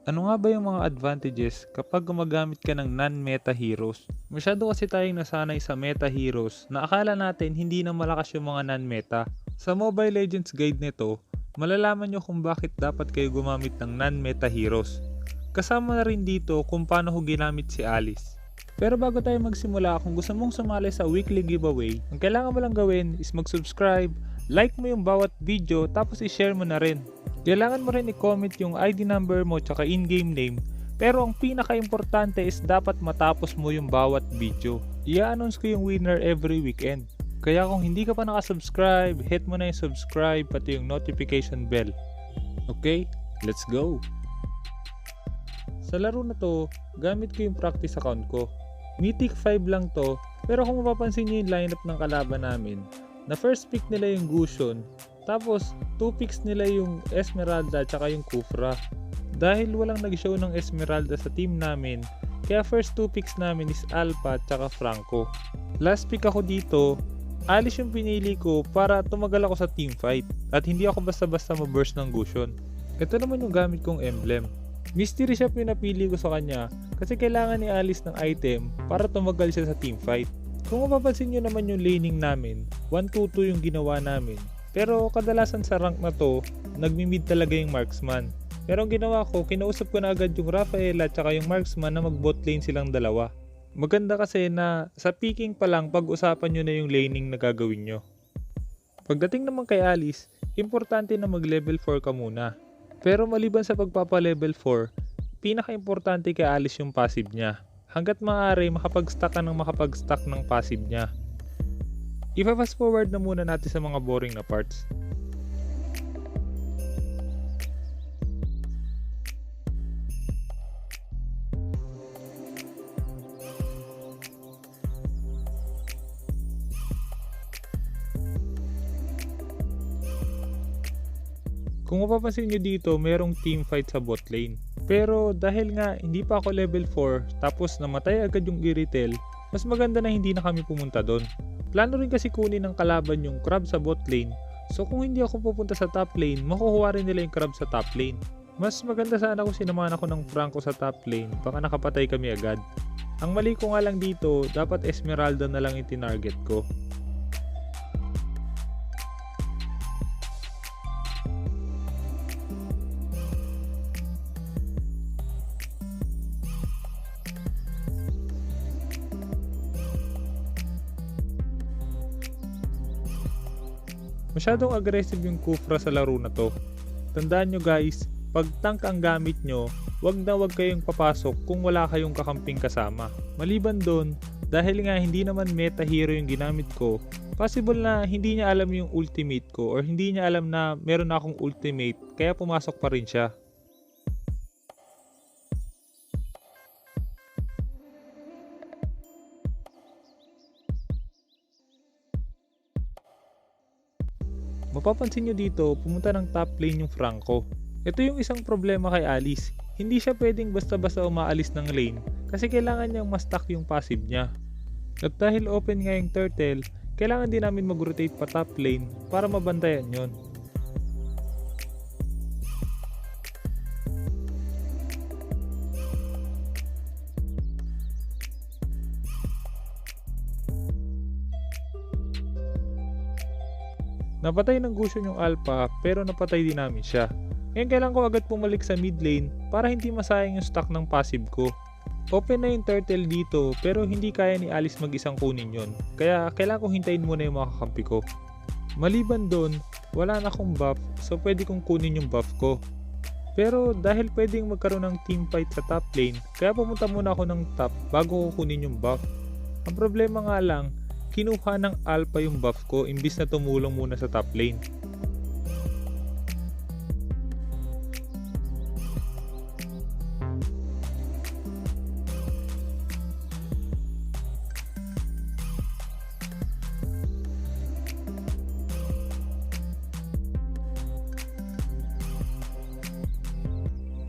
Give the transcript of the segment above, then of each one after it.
Ano nga ba yung mga advantages kapag gumagamit ka ng non-meta heroes? Masyado kasi tayong nasanay sa meta heroes na akala natin hindi na malakas yung mga non-meta. Sa Mobile Legends guide nito, malalaman nyo kung bakit dapat kayo gumamit ng non-meta heroes. Kasama na rin dito kung paano ko ginamit si Alice. Pero bago tayo magsimula, kung gusto mong sumali sa weekly giveaway, ang kailangan mo lang gawin is mag-subscribe, like mo yung bawat video, tapos i-share mo na rin. Kailangan mo rin i-comment yung ID number mo tsaka in-game name, pero ang pinaka-importante is dapat matapos mo yung bawat video. I-announce ko yung winner every weekend. Kaya kung hindi ka pa nakasubscribe, hit mo na yung subscribe pati yung notification bell. Okay, let's go! Sa laro na to, gamit ko yung practice account ko. Mythic 5 lang to, pero kung mapapansin nyo yung lineup ng kalaban namin, na first pick nila yung Gusion, tapos 2 picks nila yung Esmeralda tsaka yung Kufra. Dahil walang nag-show ng Esmeralda sa team namin, kaya first 2 picks namin is Alpha tsaka Franco. Last pick ako dito, Alice yung pinili ko para tumagal ako sa team fight at hindi ako basta-basta ma-burst ng Gusion. Ito naman yung gamit kong emblem. Mystery Shop yung napili ko sa kanya kasi kailangan ni Alice ng item para tumagal siya sa team fight. Kung mapapansin nyo naman yung laning namin, 1-2-2 yung ginawa namin. Pero kadalasan sa rank na to, nagmi-mid talaga yung marksman. Pero ang ginawa ko, kinausap ko na agad yung Rafaela at yung marksman na mag-bot lane silang dalawa. Maganda kasi na sa picking pa lang pag-usapan nyo na yung laning na gagawin nyo. Pagdating naman kay Alice, importante na mag-level 4 ka muna. Pero maliban sa pagpapa-level 4, pinaka-importante kay Alice yung passive niya. Hanggat maaari makapag-stack ka ng passive niya. I-fast forward na muna natin sa mga boring na parts. Kung mapapansin nyo dito, merong team fight sa bot lane. Pero dahil nga hindi pa ako level 4 tapos namatay agad yung Iritel, mas maganda na hindi na kami pumunta doon. Plano rin kasi kunin ng kalaban yung crab sa bot lane. So kung hindi ako pupunta sa top lane, makukuha rin nila yung crab sa top lane. Mas maganda sana kung sinamahan ako ng Franco sa top lane, baka nakapatay kami agad. Ang mali ko nga lang dito, dapat Esmeralda na lang yung tinarget ko. Masyadong aggressive yung Kufra sa laro na to. Tandaan nyo guys, pag tank ang gamit nyo, wag na wag kayong papasok kung wala kayong kakamping kasama. Maliban doon, dahil nga hindi naman meta hero yung ginamit ko, possible na hindi niya alam yung ultimate ko or hindi niya alam na meron akong ultimate kaya pumasok pa rin siya. Mapapansin nyo dito, pumunta ng top lane yung Franco. Ito yung isang problema kay Alice. Hindi siya pwedeng basta-basta umaalis ng lane kasi kailangan niyang ma-stack yung passive niya. At dahil open nga yung turtle, kailangan din namin mag-rotate pa top lane para mabantayan yon. Napatay ng Gusion yung Alpha pero napatay din namin siya. Ngayon kailangan ko agad pumalik sa mid lane para hindi masayang yung stack ng passive ko. Open na yung turtle dito pero hindi kaya ni Alice mag-isang kunin yon. Kaya kailangan kong hintayin muna yung mga kakampi ko. Maliban doon, wala na akong buff so pwede kong kunin yung buff ko. Pero dahil pwedeng magkaroon ng team fight sa top lane, kaya pumunta muna ako ng top bago ko kunin yung buff. Ang problema nga lang, kinuha ng Alpha yung buff ko imbis na tumulong muna sa top lane.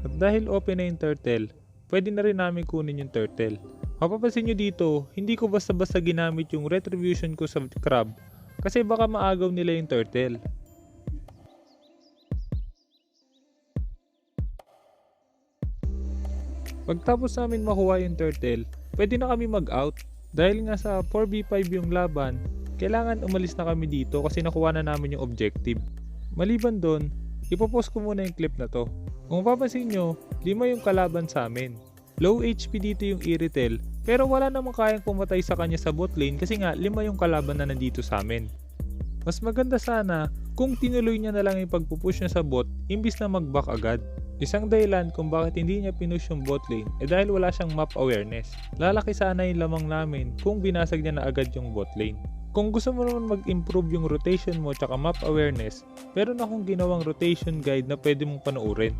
At dahil open na yung turtle, pwede na rin namin kunin yung turtle. Mapapansin nyo dito, hindi ko basta-basta ginamit yung retribution ko sa crab kasi baka maagaw nila yung turtle. Pagtapos namin makuha yung turtle, pwede na kami mag-out. Dahil nga sa 4v5 yung laban, kailangan umalis na kami dito kasi nakuha na namin yung objective. Maliban doon, ipopost ko muna yung clip na to. Kung mapapansin nyo, 5 yung kalaban sa amin. Low HP dito yung Irithel, pero wala namang kayang pumatay sa kanya sa bot lane kasi nga 5 yung kalaban na nandito sa amin. Mas maganda sana kung tinuloy niya na lang yung pagpupush niya sa bot imbis na mag-back agad. Isang dahilan kung bakit hindi niya pinush yung bot lane dahil wala siyang map awareness. Lalaki sana yung lamang namin kung binasag niya na agad yung bot lane. Kung gusto mo naman mag-improve yung rotation mo tsaka map awareness, meron akong ginawang rotation guide na pwede mong panoorin.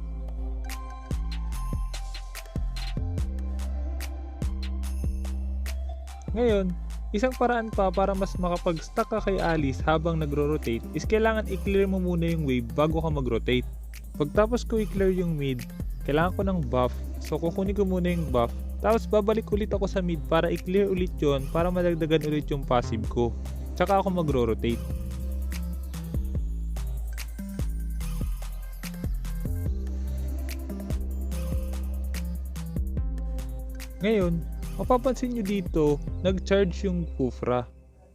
Ngayon, isang paraan pa para mas makapag-stuck ka kay Alice habang nagro-rotate is kailangan i-clear mo muna yung wave bago ka mag-rotate. Pagtapos ko i-clear yung mid, kailangan ko ng buff, so kukunin ko muna yung buff, tapos babalik ulit ako sa mid para i-clear ulit yon para madagdagan ulit yung passive ko. Tsaka ako magro-rotate. Ngayon, mapapansin nyo dito, nag-charge yung Kufra.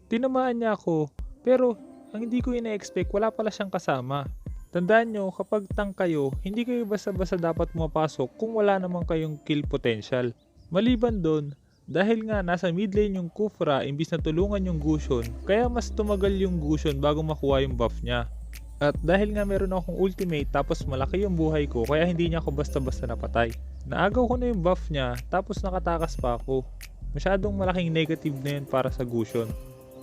Tinamaan niya ako, pero ang hindi ko ina-expect, wala pala siyang kasama. Tandaan nyo, kapag tank kayo, hindi kayo basta-basta dapat pumapasok kung wala naman kayong kill potential. Maliban doon, dahil nga nasa mid lane yung Kufra imbis na tulungan yung Gusion, kaya mas tumagal yung Gusion bago makuha yung buff niya. At dahil nga meron akong ultimate tapos malaki yung buhay ko kaya hindi niya ako basta-basta napatay. Naagaw ko na yung buff niya tapos nakatakas pa ako. Masyadong malaking negative na yun para sa Gusion.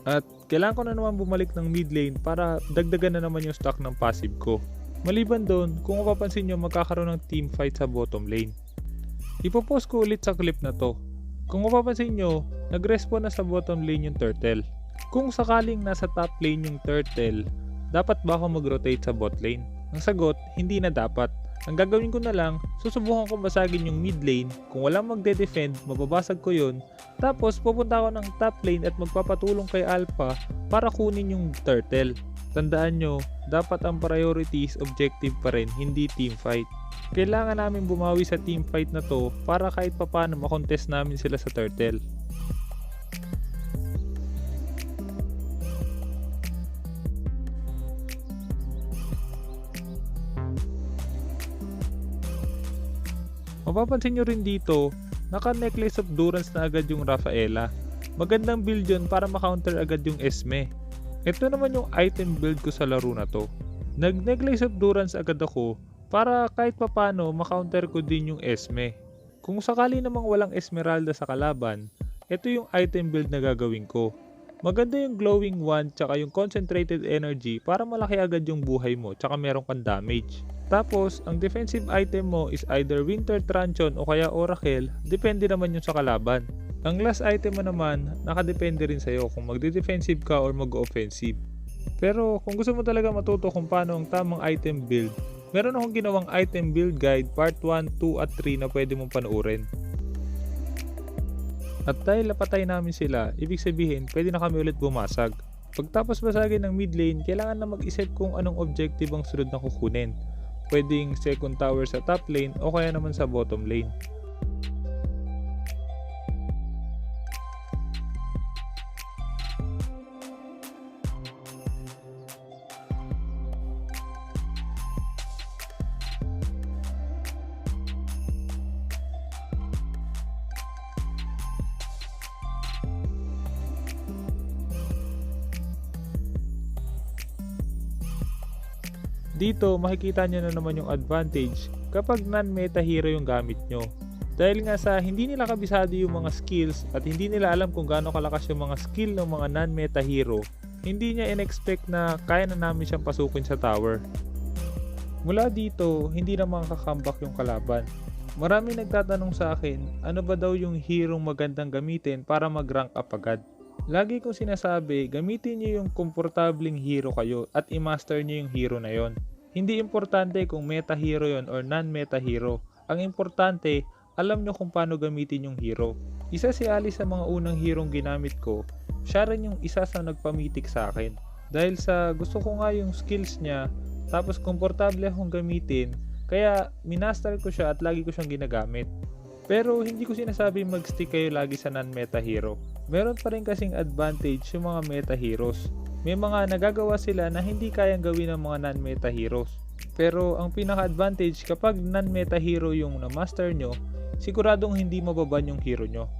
At kailangan ko na naman bumalik ng mid lane para dagdagan na naman yung stock ng passive ko. Maliban doon, kung mapapansin nyo magkakaroon ng team fight sa bottom lane. Ipopost ko ulit sa clip na to. Kung mapapansin nyo, nag-respawn na sa bottom lane yung turtle. Kung sakaling nasa top lane yung turtle, dapat ba ako mag-rotate sa bot lane? Ang sagot, hindi na dapat. Ang gagawin ko na lang, susubukan ko basagin yung mid lane. Kung walang magde-defend, mababasag ko yun. Tapos pupunta ako ng top lane at magpapatulong kay Alpha para kunin yung turtle. Tandaan nyo, dapat ang priority is objective pa rin, hindi team fight. Kailangan namin bumawi sa team fight na to para kahit papano makontest namin sila sa turtle. Mapapansin nyo rin dito, naka-necklace of Durance na agad yung Rafaela. Magandang build yun para makounter agad yung Esme. Ito naman yung item build ko sa laro na to. Nag-necklace of Durance agad ako para kahit papano makounter ko din yung Esme. Kung sakali namang walang Esmeralda sa kalaban, ito yung item build na gagawin ko. Maganda yung glowing wand tsaka yung concentrated energy para malaki agad yung buhay mo tsaka meron kang damage. Tapos, ang defensive item mo is either Winter Truncheon o kaya Oracle, depende naman yung sa kalaban. Ang last item mo naman, nakadepende rin sa'yo kung magde-defensive ka or mag-offensive. Pero kung gusto mo talaga matuto kung paano ang tamang item build, meron akong ginawang item build guide part 1, 2 at 3 na pwede mong panoorin. At dahil napatay namin sila, ibig sabihin pwede na kami ulit bumasag. Pagtapos basagin ng mid lane, kailangan na mag-isip kung anong objective ang sunod na kukunin. Pwedeng second tower sa top lane o kaya naman sa bottom lane. Dito makikita nyo na naman yung advantage kapag non-meta hero yung gamit nyo. Dahil nga sa hindi nila kabisado yung mga skills at hindi nila alam kung gaano kalakas yung mga skill ng mga non-meta hero, hindi niya in-expect na kaya na namin siyang pasukin sa tower. Mula dito, hindi na makakambak yung kalaban. Maraming nagtatanong sa akin, ano ba daw yung hero magandang gamitin para mag-rank up agad? Lagi kong sinasabi, gamitin nyo yung komportabling hero kayo at i-master nyo yung hero na yon. Hindi importante kung meta hero yon or non-meta hero. Ang importante, alam nyo kung paano gamitin yung hero. Isa si Alice sa mga unang herong ginamit ko, siya rin yung isa sa nagpamitik sa akin. Dahil sa gusto ko nga yung skills niya, tapos komportable akong gamitin, kaya minaster ko siya at lagi ko siyang ginagamit. Pero hindi ko sinasabi mag-stick kayo lagi sa non-meta hero. Meron pa rin kasing advantage yung mga meta heroes. May mga nagagawa sila na hindi kayang gawin ng mga non-meta heroes. Pero ang pinaka-advantage kapag non-meta hero yung na-master nyo, siguradong hindi mababan yung hero nyo.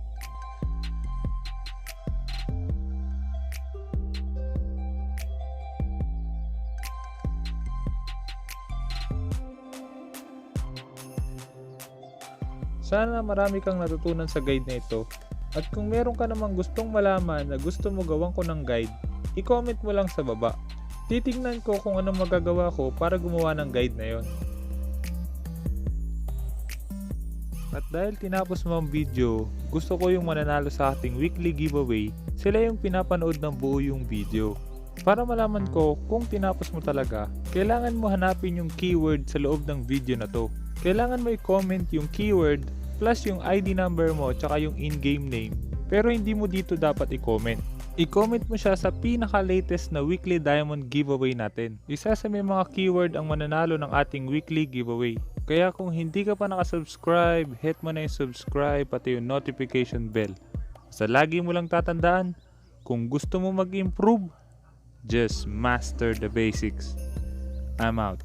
Sana marami kang natutunan sa guide na ito. At kung meron ka namang gustong malaman na gusto mo gawan ko ng guide, i-comment mo lang sa baba. Titignan ko kung anong magagawa ko para gumawa ng guide na yon. At dahil tinapos mo ang video, gusto ko yung mananalo sa ating weekly giveaway, sila yung pinapanood ng buo yung video. Para malaman ko kung tinapos mo talaga, kailangan mo hanapin yung keyword sa loob ng video na to. Kailangan mo i-comment yung keyword plus yung ID number mo tsaka yung in-game name. Pero hindi mo dito dapat i-comment. I-comment mo siya sa pinaka-latest na weekly diamond giveaway natin. Isa sa may mga keyword ang mananalo ng ating weekly giveaway. Kaya kung hindi ka pa nakasubscribe, hit mo na yung subscribe pati yung notification bell. Sa lagi mo lang tatandaan, kung gusto mo mag-improve, just master the basics. I'm out.